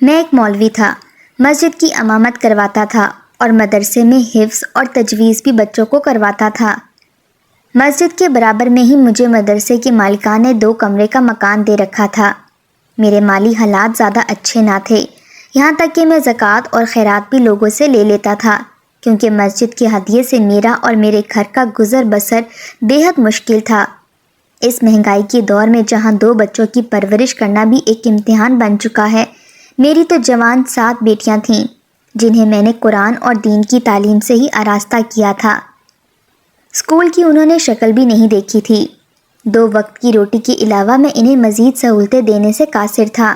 میں ایک مولوی تھا، مسجد کی امامت کرواتا تھا اور مدرسے میں حفظ اور تجویز بھی بچوں کو کرواتا تھا۔ مسجد کے برابر میں ہی مجھے مدرسے کے مالکان نے 2 کمرے کا مکان دے رکھا تھا۔ میرے مالی حالات زیادہ اچھے نہ تھے، یہاں تک کہ میں زکوٰۃ اور خیرات بھی لوگوں سے لے لیتا تھا، کیونکہ مسجد کے ہدیے سے میرا اور میرے گھر کا گزر بسر بے حد مشکل تھا۔ اس مہنگائی کے دور میں جہاں 2 بچوں کی پرورش کرنا بھی ایک امتحان بن چکا ہے، میری تو جوان 7 بیٹیاں تھیں جنہیں میں نے قرآن اور دین کی تعلیم سے ہی آراستہ کیا تھا۔ اسکول کی انہوں نے شکل بھی نہیں دیکھی تھی۔ 2 وقت کی روٹی کے علاوہ میں انہیں مزید سہولتیں دینے سے قاصر تھا۔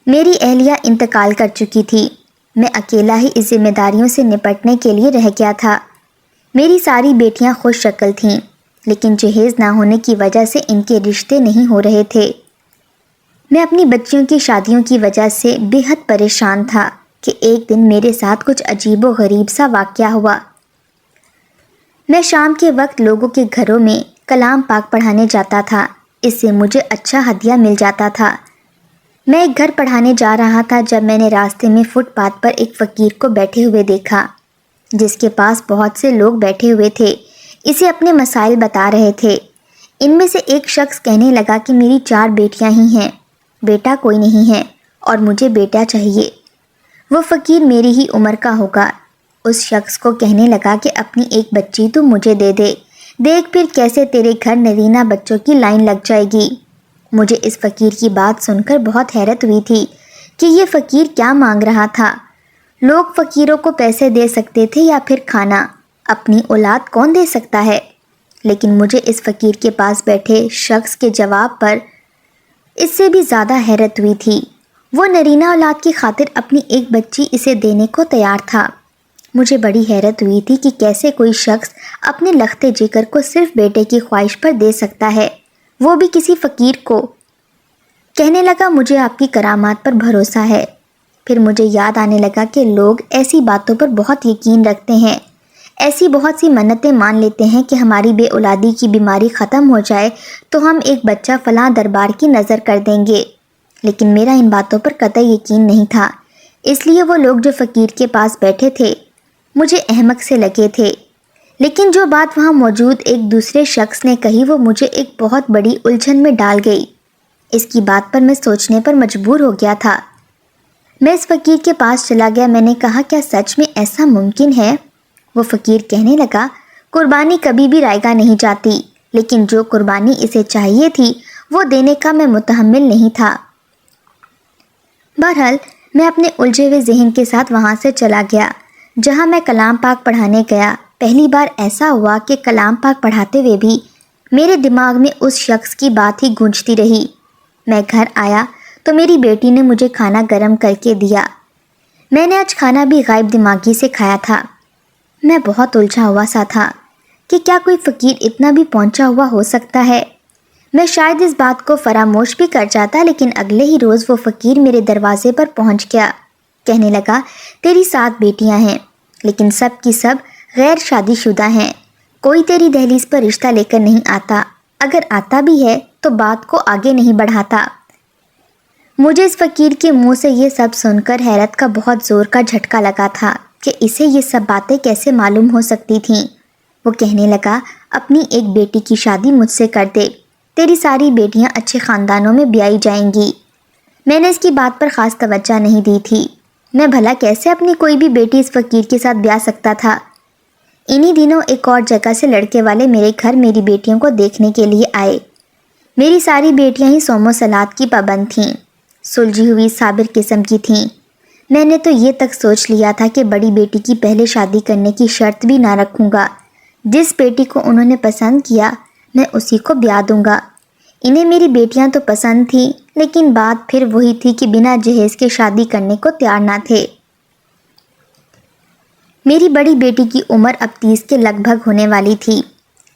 میری اہلیہ انتقال کر چکی تھی، میں اکیلا ہی اس ذمہ داریوں سے نپٹنے کے لیے رہ گیا تھا۔ میری ساری بیٹیاں خوش شکل تھیں، لیکن جہیز نہ ہونے کی وجہ سے ان کے رشتے نہیں ہو رہے تھے۔ میں اپنی بچیوں کی شادیوں کی وجہ سے بے حد پریشان تھا کہ ایک دن میرے ساتھ کچھ عجیب و غریب سا واقعہ ہوا۔ میں شام کے وقت لوگوں کے گھروں میں کلام پاک پڑھانے جاتا تھا، اس سے مجھے اچھا ہدیہ مل جاتا تھا۔ میں ایک گھر پڑھانے جا رہا تھا جب میں نے راستے میں فٹ پاتھ پر ایک فقیر کو بیٹھے ہوئے دیکھا، جس کے پاس بہت سے لوگ بیٹھے ہوئے تھے، اسے اپنے مسائل بتا رہے تھے۔ ان میں سے ایک شخص کہنے لگا کہ میری 4 بیٹیاں ہی ہیں، بیٹا کوئی نہیں ہے اور مجھے بیٹا چاہیے۔ وہ فقیر میری ہی عمر کا ہوگا۔ اس شخص کو کہنے لگا کہ اپنی ایک بچی تو مجھے دے دے، دیکھ پھر کیسے تیرے گھر نرینہ بچوں کی لائن لگ جائے گی۔ مجھے اس فقیر کی بات سن کر بہت حیرت ہوئی تھی کہ یہ فقیر کیا مانگ رہا تھا۔ لوگ فقیروں کو پیسے دے سکتے تھے یا پھر کھانا، اپنی اولاد کون دے سکتا ہے؟ لیکن مجھے اس فقیر کے پاس بیٹھے شخص کے جواب پر اس سے بھی زیادہ حیرت ہوئی تھی۔ وہ نرینہ اولاد کی خاطر اپنی ایک بچی اسے دینے کو تیار تھا۔ مجھے بڑی حیرت ہوئی تھی کہ کیسے کوئی شخص اپنے لختے جگر کو صرف بیٹے کی خواہش پر دے سکتا ہے، وہ بھی کسی فقیر کو۔ کہنے لگا مجھے آپ کی کرامات پر بھروسہ ہے۔ پھر مجھے یاد آنے لگا کہ لوگ ایسی باتوں پر بہت یقین رکھتے ہیں، ایسی بہت سی منتیں مان لیتے ہیں کہ ہماری بے اولادی کی بیماری ختم ہو جائے تو ہم ایک بچہ فلاں دربار کی نظر کر دیں گے، لیکن میرا ان باتوں پر قطعی یقین نہیں تھا۔ اس لیے وہ لوگ جو فقیر کے پاس بیٹھے تھے مجھے احمق سے لگے تھے، لیکن جو بات وہاں موجود ایک دوسرے شخص نے کہی وہ مجھے ایک بہت بڑی الجھن میں ڈال گئی۔ اس کی بات پر میں سوچنے پر مجبور ہو گیا تھا۔ میں اس فقیر کے پاس چلا گیا، میں نے کہا کیا سچ میں ایسا ممکن ہے؟ وہ فقیر کہنے لگا قربانی کبھی بھی رائیگاں نہیں جاتی، لیکن جو قربانی اسے چاہیے تھی وہ دینے کا میں متحمل نہیں تھا۔ بہرحال میں اپنے الجھے ہوئے ذہن کے ساتھ وہاں سے چلا گیا جہاں میں کلام پاک پڑھانے گیا۔ پہلی بار ایسا ہوا کہ کلام پاک پڑھاتے ہوئے بھی میرے دماغ میں اس شخص کی بات ہی گونجتی رہی۔ میں گھر آیا تو میری بیٹی نے مجھے کھانا گرم کر کے دیا۔ میں نے آج کھانا بھی غائب دماغی سے کھایا تھا۔ میں بہت الجھا ہوا سا تھا کہ کیا کوئی فقیر اتنا بھی پہنچا ہوا ہو سکتا ہے؟ میں شاید اس بات کو فراموش بھی کر جاتا، لیکن اگلے ہی روز وہ فقیر میرے دروازے پر پہنچ گیا۔ کہنے لگا تیری 7 بیٹیاں ہیں، لیکن سب کی سب غیر شادی شدہ ہیں، کوئی تیری دہلیز پر رشتہ لے کر نہیں آتا، اگر آتا بھی ہے تو بات کو آگے نہیں بڑھاتا۔ مجھے اس فقیر کے منہ سے یہ سب سن کر حیرت کا بہت زور کا جھٹکا لگا تھا کہ اسے یہ سب باتیں کیسے معلوم ہو سکتی تھیں۔ وہ کہنے لگا اپنی ایک بیٹی کی شادی مجھ سے کر دے، تیری ساری بیٹیاں اچھے خاندانوں میں بیائی جائیں گی۔ میں نے اس کی بات پر خاص توجہ نہیں دی تھی۔ میں بھلا کیسے اپنی کوئی بھی بیٹی اس فقیر کے ساتھ بیاہ سکتا تھا؟ انہی دنوں ایک اور جگہ سے لڑکے والے میرے گھر میری بیٹیوں کو دیکھنے کے لیے آئے۔ میری ساری بیٹیاں ہی صوم و صلات کی پابند تھیں، سلجھی ہوئی صابر قسم کی تھیں۔ میں نے تو یہ تک سوچ لیا تھا کہ بڑی بیٹی کی پہلے شادی کرنے کی شرط بھی نہ رکھوں گا، جس بیٹی کو انہوں نے پسند کیا میں اسی کو بیاہ دوں گا۔ انہیں میری بیٹیاں تو پسند تھیں، لیکن بات پھر وہی تھی کہ بنا جہیز کے شادی کرنے کو تیار نہ تھے۔ میری بڑی بیٹی کی عمر اب 30 کے لگ بھگ ہونے والی تھی۔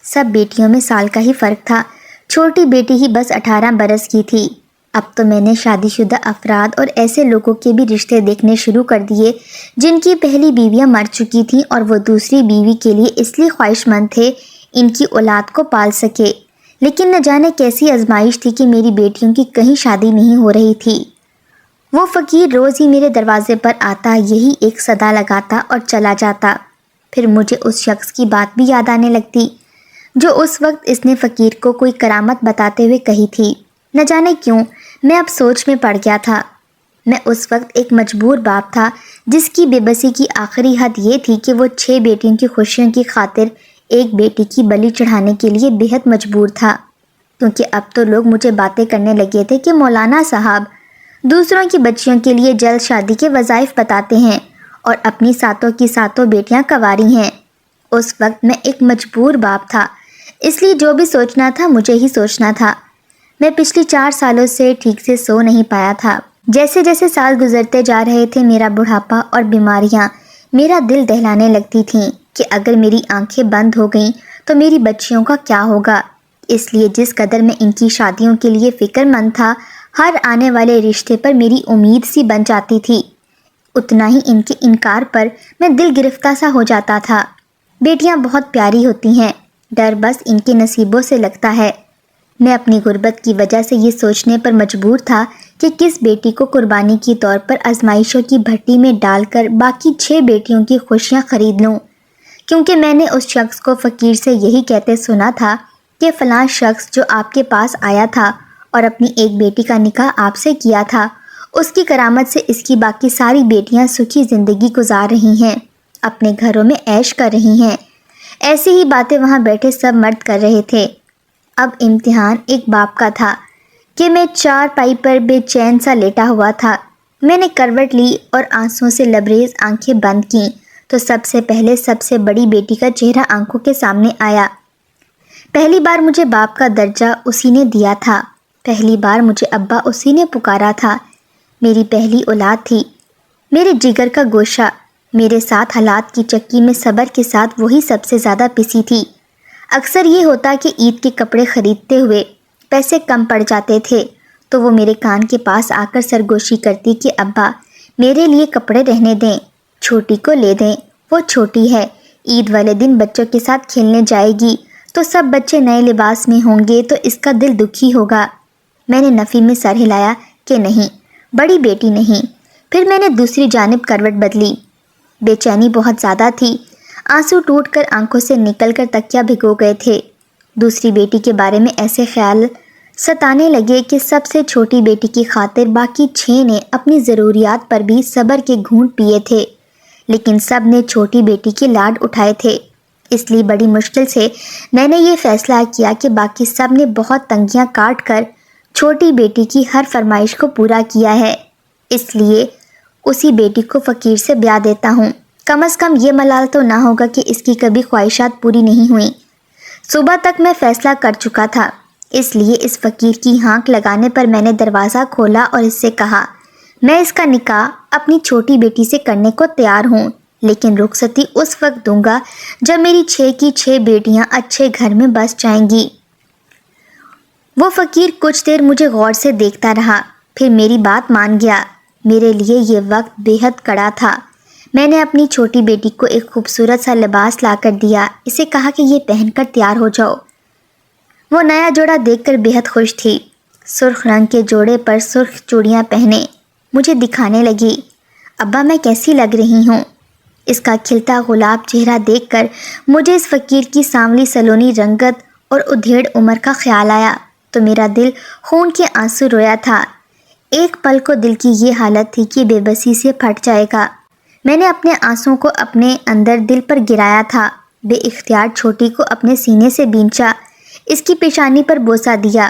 سب بیٹیوں میں سال کا ہی فرق تھا، چھوٹی بیٹی ہی بس 18 برس کی تھی۔ اب تو میں نے شادی شدہ افراد اور ایسے لوگوں کے بھی رشتے دیکھنے شروع کر دیے جن کی پہلی بیویاں مر چکی تھیں اور وہ دوسری بیوی کے لیے اس لیے خواہش مند تھے ان کی اولاد کو پال سکے، لیکن نہ جانے کیسی آزمائش تھی کہ میری بیٹیوں کی کہیں شادی نہیں ہو رہی تھی۔ وہ فقیر روز ہی میرے دروازے پر آتا، یہی ایک صدا لگاتا اور چلا جاتا۔ پھر مجھے اس شخص کی بات بھی یاد آنے لگتی جو اس وقت اس نے فقیر کو کوئی کرامت بتاتے ہوئے کہی تھی۔ نہ جانے کیوں میں اب سوچ میں پڑ گیا تھا۔ میں اس وقت ایک مجبور باپ تھا جس کی بے بسی کی آخری حد یہ تھی کہ وہ 6 بیٹیوں کی خوشیوں کی خاطر ایک بیٹی کی بلی چڑھانے کے لیے بہت مجبور تھا، کیونکہ اب تو لوگ مجھے باتیں کرنے لگے تھے کہ مولانا صاحب دوسروں کی بچیوں کے لیے جلد شادی کے وظائف بتاتے ہیں اور اپنی ساتوں کی ساتوں بیٹیاں کنواری ہیں۔ اس وقت میں ایک مجبور باپ تھا، اس لیے جو بھی سوچنا تھا مجھے ہی سوچنا تھا۔ میں پچھلی 4 سالوں سے ٹھیک سے سو نہیں پایا تھا۔ جیسے جیسے سال گزرتے جا رہے تھے میرا بڑھاپا اور بیماریاں میرا دل دہلانے لگتی تھیں کہ اگر میری آنکھیں بند ہو گئیں تو میری بچیوں کا کیا ہوگا۔ اس لیے جس قدر میں ان کی شادیوں کے لیے فکر مند تھا، ہر آنے والے رشتے پر میری امید سی بن جاتی تھی، اتنا ہی ان کے انکار پر میں دل گرفتہ سا ہو جاتا تھا۔ بیٹیاں بہت پیاری ہوتی ہیں، ڈر بس ان کے نصیبوں سے لگتا ہے۔ میں اپنی غربت کی وجہ سے یہ سوچنے پر مجبور تھا کہ کس بیٹی کو قربانی کے طور پر آزمائشوں کی بھٹی میں ڈال کر باقی 6 بیٹیوں کی خوشیاں خرید لوں، کیونکہ میں نے اس شخص کو فقیر سے یہی کہتے سنا تھا کہ فلاں شخص جو آپ کے پاس آیا تھا اور اپنی ایک بیٹی کا نکاح آپ سے کیا تھا، اس کی کرامت سے اس کی باقی ساری بیٹیاں سکھی زندگی گزار رہی ہیں، اپنے گھروں میں عیش کر رہی ہیں۔ ایسی ہی باتیں وہاں بیٹھے سب مرد کر رہے تھے۔ اب امتحان ایک باپ کا تھا کہ میں 4 پائی پر بے چین سا لیٹا ہوا تھا۔ میں نے کروٹ لی اور آنسوؤں سے لبریز آنکھیں بند کیں تو سب سے پہلے سب سے بڑی بیٹی کا چہرہ آنکھوں کے سامنے آیا۔ پہلی بار مجھے باپ کا درجہ اسی نے دیا تھا، پہلی بار مجھے ابا اسی نے پکارا تھا۔ میری پہلی اولاد تھی، میرے جگر کا گوشہ۔ میرے ساتھ حالات کی چکی میں صبر کے ساتھ وہی سب سے زیادہ پسی تھی۔ اکثر یہ ہوتا کہ عید کے کپڑے خریدتے ہوئے پیسے کم پڑ جاتے تھے تو وہ میرے کان کے پاس آ کر سرگوشی کرتی کہ ابا میرے لیے کپڑے رہنے دیں، چھوٹی کو لے دیں، وہ چھوٹی ہے، عید والے دن بچوں کے ساتھ کھیلنے جائے گی تو سب بچے نئے لباس میں ہوں گے تو اس کا دل دکھی ہوگا۔ میں نے نفی میں سر ہلایا کہ نہیں، بڑی بیٹی نہیں۔ پھر میں نے دوسری جانب کروٹ بدلی۔ بے چینی بہت زیادہ تھی، آنسو ٹوٹ کر آنکھوں سے نکل کر تکیا بھگو گئے تھے۔ دوسری بیٹی کے بارے میں ایسے خیال ستانے لگے کہ سب سے چھوٹی بیٹی کی خاطر باقی 6 نے اپنی ضروریات پر بھی صبر کے گھونٹ پیے تھے، لیکن سب نے چھوٹی بیٹی کے لاڈ اٹھائے تھے۔ اس لیے بڑی مشکل سے میں نے یہ فیصلہ کیا کہ باقی سب نے بہت تنگیاں کاٹ کر چھوٹی بیٹی کی ہر فرمائش کو پورا کیا ہے، اس لیے اسی بیٹی کو فقیر سے بیاہ دیتا ہوں۔ کم از کم یہ ملال تو نہ ہوگا کہ اس کی کبھی خواہشات پوری نہیں ہوئیں۔ صبح تک میں فیصلہ کر چکا تھا، اس لیے اس فقیر کی ہانک لگانے پر میں نے دروازہ کھولا اور اس سے کہا، میں اس کا نکاح اپنی چھوٹی بیٹی سے کرنے کو تیار ہوں، لیکن رخصتی اس وقت دوں گا جب میری 6 کی 6 بیٹیاں اچھے گھر میں بس جائیں گی۔ وہ فقیر کچھ دیر مجھے غور سے دیکھتا رہا، پھر میری بات مان گیا۔ میرے لیے یہ وقت بے حد کڑا تھا۔ میں نے اپنی چھوٹی بیٹی کو ایک خوبصورت سا لباس لا کر دیا، اسے کہا کہ یہ پہن کر تیار ہو جاؤ۔ وہ نیا جوڑا دیکھ کر بے حد خوش تھی، سرخ رنگ کے جوڑے پر سرخ چوڑیاں پہنے مجھے دکھانے لگی۔ ابا میں کیسی لگ رہی ہوں؟ اس کا کھلتا گلاب چہرہ دیکھ کر مجھے اس فقیر کی سانولی سلونی رنگت اور ادھیڑ عمر کا خیال آیا تو میرا دل خون کے آنسو رویا تھا۔ ایک پل کو دل کی یہ حالت تھی کہ بے بسی سے پھٹ جائے گا۔ میں نے اپنے آنسوں کو اپنے اندر دل پر گرایا تھا، بے اختیار چھوٹی کو اپنے سینے سے بینچا، اس کی پیشانی پر بوسہ دیا۔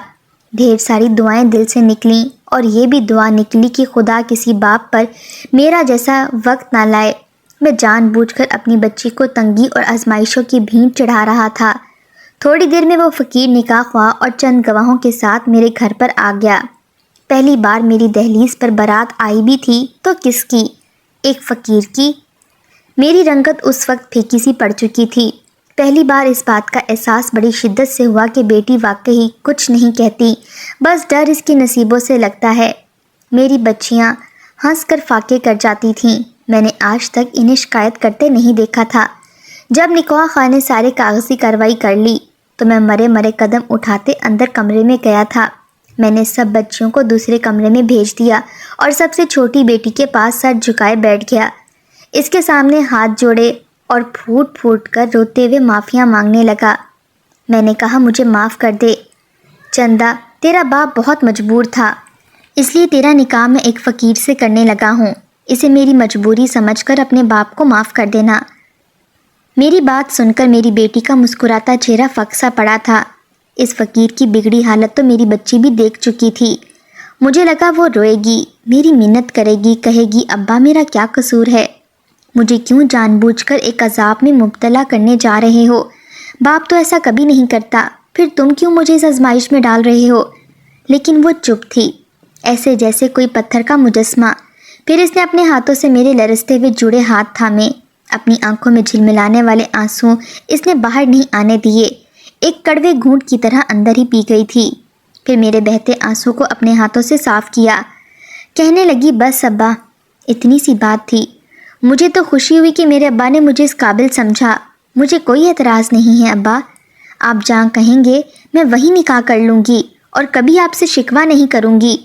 ڈھیر ساری دعائیں دل سے نکلیں اور یہ بھی دعا نکلی کہ خدا کسی باپ پر میرا جیسا وقت نہ لائے۔ میں جان بوجھ کر اپنی بچی کو تنگی اور آزمائشوں کی بھینٹ چڑھا رہا تھا۔ تھوڑی دیر میں وہ فقیر نکاح خواہ اور چند گواہوں کے ساتھ میرے گھر پر آ گیا۔ پہلی بار میری دہلیز پر بارات آئی بھی تھی تو کس کی؟ ایک فقیر کی۔ میری رنگت اس وقت پھیکی سی پڑ چکی تھی۔ پہلی بار اس بات کا احساس بڑی شدت سے ہوا کہ بیٹی واقعی کچھ نہیں کہتی، بس ڈر اس کے نصیبوں سے لگتا ہے۔ میری بچیاں ہنس کر فاقے کر جاتی تھیں، میں نے آج تک انہیں شکایت کرتے نہیں دیکھا تھا۔ جب نکاح خواہ نے سارے کاغذی کارروائی کر لی تو میں مرے مرے قدم اٹھاتے اندر کمرے میں گیا تھا۔ میں نے سب بچیوں کو دوسرے کمرے میں بھیج دیا اور سب سے چھوٹی بیٹی کے پاس سر جھکائے بیٹھ گیا۔ اس کے سامنے ہاتھ جوڑے اور پھوٹ پھوٹ کر روتے ہوئے معافیاں مانگنے لگا۔ میں نے کہا مجھے معاف کر دے چندا، تیرا باپ بہت مجبور تھا، اس لیے تیرا نکاح میں ایک فقیر سے کرنے لگا ہوں، اسے میری مجبوری سمجھ کر اپنے باپ کو معاف کر دینا۔ میری بات سن کر میری بیٹی کا مسکراتا چہرہ فقسا پڑا تھا۔ اس فقیر کی بگڑی حالت تو میری بچی بھی دیکھ چکی تھی۔ مجھے لگا وہ روئے گی، میری منت کرے گی، کہے گی ابا میرا کیا قصور ہے، مجھے کیوں جان بوجھ کر ایک عذاب میں مبتلا کرنے جا رہے ہو، باپ تو ایسا کبھی نہیں کرتا، پھر تم کیوں مجھے اس آزمائش میں ڈال رہے ہو۔ لیکن وہ چپ تھی، ایسے جیسے کوئی پتھر کا مجسمہ۔ پھر اس نے اپنے ہاتھوں سے میرے لرزتے ہوئے جڑے ہاتھ تھامے، اپنی آنکھوں میں جھلملانے والے آنسو اس نے باہر نہیں آنے دیے، ایک کڑوے گھونٹ کی طرح اندر ہی پی گئی تھی۔ پھر میرے بہتے آنسو کو اپنے ہاتھوں سے صاف کیا، کہنے لگی بس ابا، اتنی سی بات تھی، مجھے تو خوشی ہوئی کہ میرے ابا نے مجھے اس قابل سمجھا، مجھے کوئی اعتراض نہیں ہے ابا، آپ جہاں کہیں گے میں وہی نکاح کر لوں گی اور کبھی آپ سے شکوہ نہیں کروں گی۔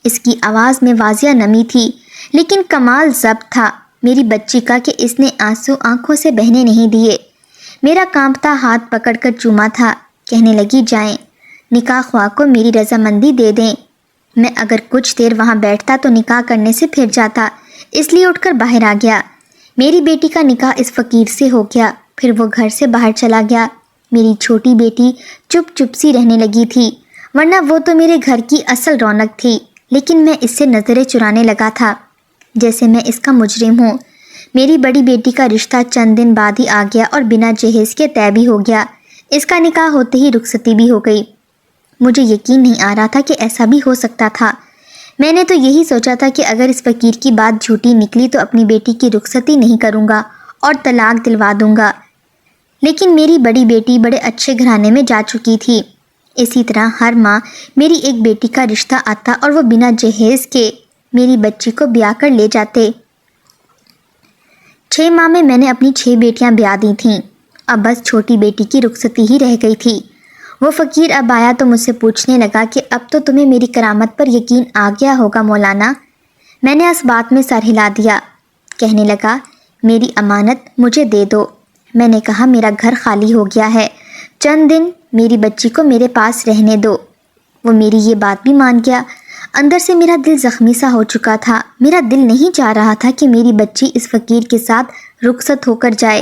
اس کی آواز میں واضح نمی تھی لیکن کمال ضبط تھا میری بچی کا کہ اس نے آنسو آنکھوں سے بہنے نہیں دیے۔ میرا کانپتا ہاتھ پکڑ کر چوما تھا، کہنے لگی جائیں، نکاح خواہ کو میری رضامندی دے دیں۔ میں اگر کچھ دیر وہاں بیٹھتا تو نکاح کرنے سے پھر جاتا، اس لیے اٹھ کر باہر آ گیا۔ میری بیٹی کا نکاح اس فقیر سے ہو گیا، پھر وہ گھر سے باہر چلا گیا۔ میری چھوٹی بیٹی چپ چپ سی رہنے لگی تھی، ورنہ وہ تو میرے گھر کی اصل رونق تھی، لیکن میں اس سے نظریں چرانے لگا تھا جیسے میں اس کا مجرم ہوں۔ میری بڑی بیٹی کا رشتہ چند دن بعد ہی آ گیا اور بنا جہیز کے طے بھی ہو گیا۔ اس کا نکاح ہوتے ہی رخصتی بھی ہو گئی۔ مجھے یقین نہیں آ رہا تھا کہ ایسا بھی ہو سکتا تھا۔ میں نے تو یہی سوچا تھا کہ اگر اس فقیر کی بات جھوٹی نکلی تو اپنی بیٹی کی رخصتی نہیں کروں گا اور طلاق دلوا دوں گا، لیکن میری بڑی بیٹی بڑے اچھے گھرانے میں جا چکی تھی۔ اسی طرح ہر ماہ میری ایک بیٹی کا رشتہ آتا اور وہ بنا جہیز کے میری بچی کو بیاہ کر لے جاتے۔ 6 ماہ میں نے اپنی 6 بیٹیاں بیاہ دی تھیں، اب بس چھوٹی بیٹی کی رخصتی ہی رہ گئی تھی۔ وہ فقیر اب آیا تو مجھ سے پوچھنے لگا کہ اب تو تمہیں میری کرامت پر یقین آ گیا ہوگا مولانا۔ میں نے اس بات میں سر ہلا دیا، کہنے لگا میری امانت مجھے دے دو۔ میں نے کہا میرا گھر خالی ہو گیا ہے، چند دن میری بچی کو میرے پاس رہنے دو۔ وہ میری یہ بات بھی مان گیا۔ اندر سے میرا دل زخمی سا ہو چکا تھا، میرا دل نہیں چاہ رہا تھا کہ میری بچی اس فقیر کے ساتھ رخصت ہو کر جائے،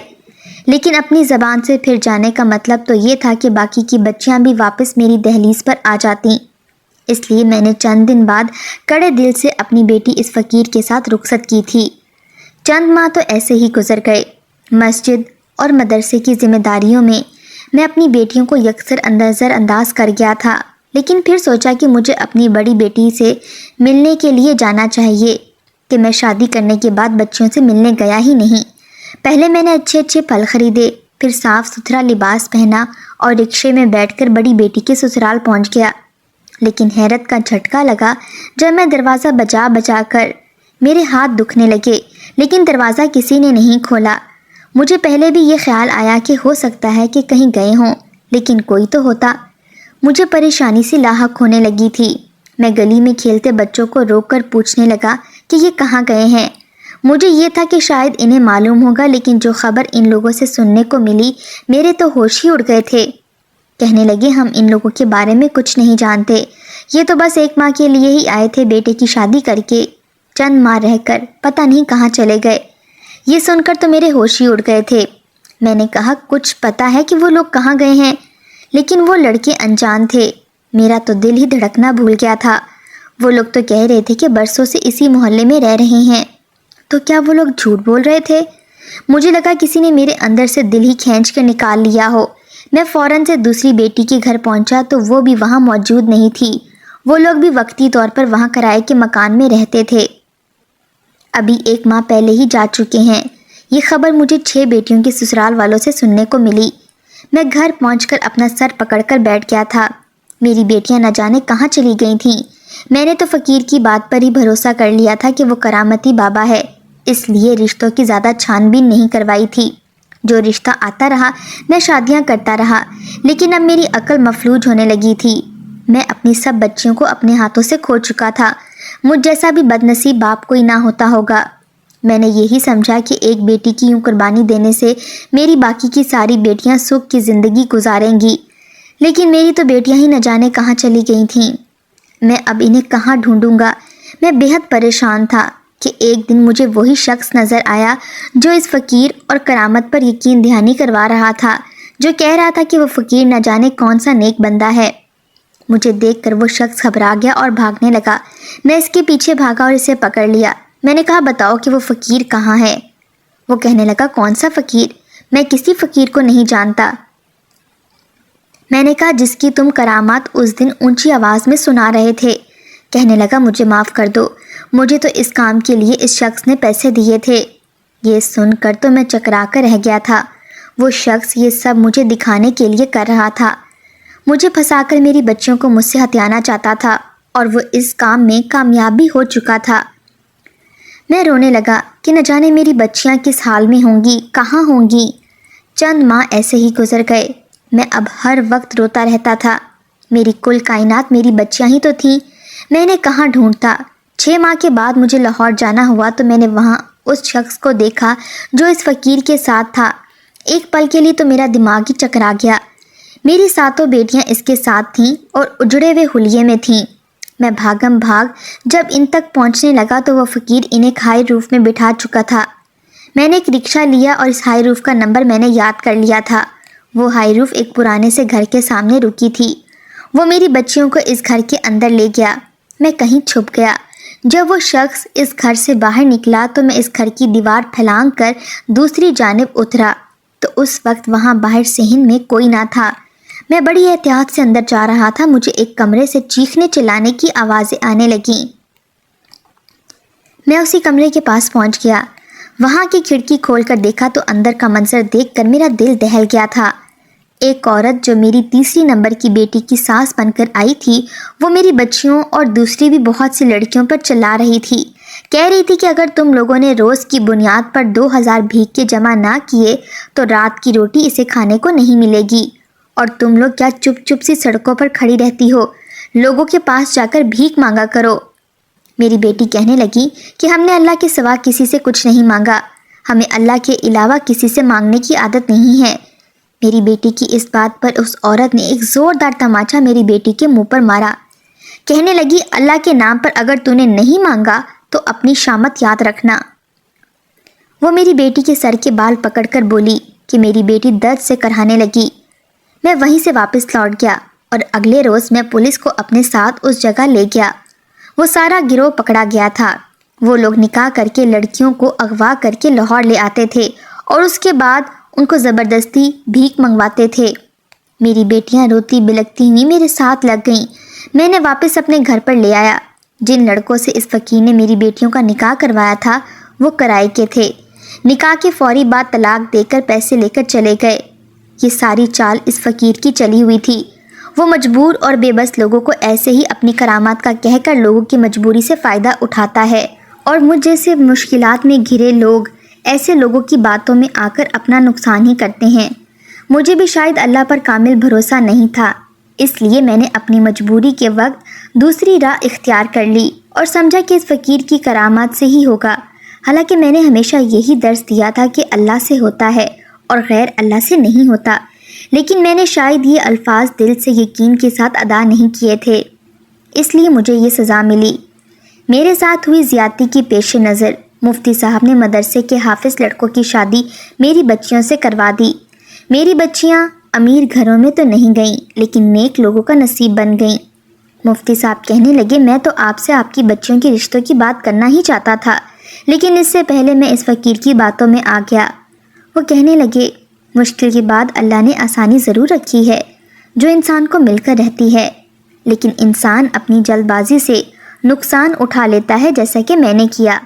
لیکن اپنی زبان سے پھر جانے کا مطلب تو یہ تھا کہ باقی کی بچیاں بھی واپس میری دہلیز پر آ جاتیں۔ اس لیے میں نے چند دن بعد کڑے دل سے اپنی بیٹی اس فقیر کے ساتھ رخصت کی تھی۔ چند ماہ تو ایسے ہی گزر گئے۔ مسجد اور مدرسے کی ذمہ داریوں میں اپنی بیٹیوں کو یکسر نظر انداز کر گیا تھا، لیکن پھر سوچا کہ مجھے اپنی بڑی بیٹی سے ملنے کے لیے جانا چاہیے کہ میں شادی کرنے کے بعد بچیوں سے ملنے گیا ہی نہیں۔ پہلے میں نے اچھے اچھے پھل خریدے، پھر صاف ستھرا لباس پہنا اور رکشے میں بیٹھ کر بڑی بیٹی کے سسرال پہنچ گیا۔ لیکن حیرت کا جھٹکا لگا جب میں دروازہ بجا بجا کر میرے ہاتھ دکھنے لگے، لیکن دروازہ کسی نے نہیں کھولا۔ مجھے پہلے بھی یہ خیال آیا کہ ہو سکتا ہے کہ کہیں گئے ہوں، لیکن کوئی تو ہوتا۔ مجھے پریشانی سے لاحق ہونے لگی تھی۔ میں گلی میں کھیلتے بچوں کو روک کر پوچھنے لگا کہ یہ کہاں گئے ہیں۔ مجھے یہ تھا کہ شاید انہیں معلوم ہوگا، لیکن جو خبر ان لوگوں سے سننے کو ملی میرے تو ہوش ہی اڑ گئے تھے۔ کہنے لگے ہم ان لوگوں کے بارے میں کچھ نہیں جانتے، یہ تو بس 1 ماہ کے لیے ہی آئے تھے بیٹے کی شادی کر کے، چند ماہ رہ کر پتہ نہیں کہاں چلے گئے۔ یہ سن کر تو میرے ہوش ہی اڑ گئے تھے۔ میں نے کہا کچھ پتہ ہے کہ وہ لوگ کہاں گئے ہیں؟ لیکن وہ لڑکے انجان تھے، میرا تو دل ہی دھڑکنا بھول گیا تھا۔ وہ لوگ تو کہہ رہے تھے کہ برسوں سے اسی محلے میں رہ رہے ہیں، تو کیا وہ لوگ جھوٹ بول رہے تھے؟ مجھے لگا کسی نے میرے اندر سے دل ہی کھینچ کر نکال لیا ہو۔ میں فوراً سے دوسری بیٹی کے گھر پہنچا تو وہ بھی وہاں موجود نہیں تھی۔ وہ لوگ بھی وقتی طور پر وہاں کرائے کے مکان میں رہتے تھے، ابھی 1 ماہ پہلے ہی جا چکے ہیں۔ یہ خبر مجھے 6 بیٹیوں کے سسرال والوں سے سننے کو ملی۔ میں گھر پہنچ کر اپنا سر پکڑ کر بیٹھ گیا تھا۔ میری بیٹیاں نہ جانے کہاں چلی گئی تھیں۔ میں نے تو فقیر کی بات پر ہی بھروسہ کر لیا تھا کہ وہ کرامتی بابا ہے، اس لیے رشتوں کی زیادہ چھان بین نہیں کروائی تھی۔ جو رشتہ آتا رہا میں شادیاں کرتا رہا، لیکن اب میری عقل مفلوج ہونے لگی تھی۔ میں اپنی سب بچیوں کو اپنے ہاتھوں سے کھو چکا تھا۔ مجھ جیسا بھی بدنصیب باپ کوئی نہ ہوتا ہوگا۔ میں نے یہی سمجھا کہ ایک بیٹی کی یوں قربانی دینے سے میری باقی کی ساری بیٹیاں سکھ کی زندگی گزاریں گی، لیکن میری تو بیٹیاں ہی نہ جانے کہاں چلی گئی تھیں۔ میں اب انہیں کہاں ڈھونڈوں گا؟ میں بہت پریشان تھا کہ ایک دن مجھے وہی شخص نظر آیا جو اس فقیر اور کرامت پر یقین دہانی کروا رہا تھا، جو کہہ رہا تھا کہ وہ فقیر نہ جانے کون سا نیک بندہ ہے۔ مجھے دیکھ کر وہ شخص گھبرا گیا اور بھاگنے لگا۔ میں اس کے پیچھے بھاگا اور اسے پکڑ لیا۔ میں نے کہا، بتاؤ کہ وہ فقیر کہاں ہے؟ وہ کہنے لگا، کون سا فقیر؟ میں کسی فقیر کو نہیں جانتا۔ میں نے کہا، جس کی تم کرامات اس دن اونچی آواز میں سنا رہے تھے۔ کہنے لگا، مجھے معاف کر دو، مجھے تو اس کام کے لیے اس شخص نے پیسے دیے تھے۔ یہ سن کر تو میں چکرا کر رہ گیا تھا۔ وہ شخص یہ سب مجھے دکھانے کے لیے کر رہا تھا۔ مجھے پھنسا کر میری بچیوں کو مجھ سے ہتھیانا چاہتا تھا، اور وہ اس کام میں کامیاب بھی ہو چکا تھا۔ میں رونے لگا کہ نہ جانے میری بچیاں کس حال میں ہوں گی، کہاں ہوں گی۔ چند ماہ ایسے ہی گزر گئے۔ میں اب ہر وقت روتا رہتا تھا۔ میری کل کائنات میری بچیاں ہی تو تھیں۔ میں انہیں کہاں ڈھونڈتا؟ 6 ماہ کے بعد مجھے لاہور جانا ہوا تو میں نے وہاں اس شخص کو دیکھا جو اس فقیر کے ساتھ تھا۔ ایک پل کے لیے تو میرا دماغ ہی چکرا گیا۔ میری 7 بیٹیاں اس کے ساتھ تھیں اور اجڑے ہوئے حلیے میں تھیں۔ میں بھاگم بھاگ جب ان تک پہنچنے لگا تو وہ فقیر انہیں ہائی روف میں بٹھا چکا تھا۔ میں نے ایک رکشہ لیا اور اس ہائی روف کا نمبر میں نے یاد کر لیا تھا۔ وہ ہائی روف ایک پرانے سے گھر کے سامنے رکی تھی۔ وہ میری بچیوں کو اس گھر کے اندر لے گیا۔ میں کہیں چھپ گیا۔ جب وہ شخص اس گھر سے باہر نکلا تو میں اس گھر کی دیوار پھلانگ کر دوسری جانب اترا تو اس وقت وہاں باہر صحن میں کوئی نہ تھا۔ میں بڑی احتیاط سے اندر جا رہا تھا۔ مجھے ایک کمرے سے چیخنے چلانے کی آوازیں آنے لگیں۔ میں اسی کمرے کے پاس پہنچ گیا۔ وہاں کی کھڑکی کھول کر دیکھا تو اندر کا منظر دیکھ کر میرا دل دہل گیا تھا۔ ایک عورت جو میری تیسری نمبر کی بیٹی کی ساس بن کر آئی تھی، وہ میری بچیوں اور دوسری بھی بہت سی لڑکیوں پر چلا رہی تھی۔ کہہ رہی تھی کہ اگر تم لوگوں نے روز کی بنیاد پر 2000 بھیک کے جمع نہ کیے تو رات کی روٹی اسے کھانے کو نہیں ملے گی، اور تم لوگ کیا چپ چپ سی سڑکوں پر کھڑی رہتی ہو؟ لوگوں کے پاس جا کر بھیک مانگا کرو۔ میری بیٹی کہنے لگی کہ ہم نے اللہ کے سوا کسی سے کچھ نہیں مانگا، ہمیں اللہ کے علاوہ کسی سے مانگنے کی عادت نہیں ہے۔ میری بیٹی کی اس بات پر اس عورت نے ایک زوردار تماچا میری بیٹی کے منہ پر مارا۔ کہنے لگی، اللہ کے نام پر اگر تو نے نہیں مانگا تو اپنی شامت یاد رکھنا۔ وہ میری بیٹی کے سر کے بال پکڑ کر بولی کہ میری بیٹی درد سے کرہانے لگی۔ میں وہیں سے واپس لوٹ گیا اور اگلے روز میں پولیس کو اپنے ساتھ اس جگہ لے گیا۔ وہ سارا گروہ پکڑا گیا تھا۔ وہ لوگ نکاح کر کے لڑکیوں کو اغوا کر کے لاہور لے آتے تھے اور اس کے بعد ان کو زبردستی بھیک منگواتے تھے۔ میری بیٹیاں روتی بلکتی ہوئی میرے ساتھ لگ گئیں۔ میں نے واپس اپنے گھر پر لے آیا۔ جن لڑکوں سے اس فقیر نے میری بیٹیوں کا نکاح کروایا تھا وہ کرائے کے تھے۔ نکاح کے فوری بعد طلاق دے کر پیسے لے کر چلے گئے۔ یہ ساری چال اس فقیر کی چلی ہوئی تھی۔ وہ مجبور اور بے بس لوگوں کو ایسے ہی اپنی کرامات کا کہہ کر لوگوں کی مجبوری سے فائدہ اٹھاتا ہے، اور مجھ جیسے مشکلات میں گھرے لوگ ایسے لوگوں کی باتوں میں آ کر اپنا نقصان ہی کرتے ہیں۔ مجھے بھی شاید اللہ پر کامل بھروسہ نہیں تھا، اس لیے میں نے اپنی مجبوری کے وقت دوسری راہ اختیار کر لی اور سمجھا کہ اس فقیر کی کرامات سے ہی ہوگا۔ حالانکہ میں نے ہمیشہ یہی درس دیا تھا کہ اللہ سے ہوتا ہے اور غیر اللہ سے نہیں ہوتا، لیکن میں نے شاید یہ الفاظ دل سے یقین کے ساتھ ادا نہیں کیے تھے، اس لیے مجھے یہ سزا ملی۔ میرے ساتھ ہوئی زیادتی کی پیش نظر مفتی صاحب نے مدرسے کے حافظ لڑکوں کی شادی میری بچیوں سے کروا دی۔ میری بچیاں امیر گھروں میں تو نہیں گئیں، لیکن نیک لوگوں کا نصیب بن گئیں۔ مفتی صاحب کہنے لگے، میں تو آپ سے آپ کی بچیوں کے رشتوں کی بات کرنا ہی چاہتا تھا، لیکن اس سے پہلے میں اس فقیر کی باتوں میں آ گیا۔ وہ کہنے لگے، مشکل کے بعد اللہ نے آسانی ضرور رکھی ہے جو انسان کو مل کر رہتی ہے، لیکن انسان اپنی جلد بازی سے نقصان اٹھا لیتا ہے، جیسا کہ میں نے کیا۔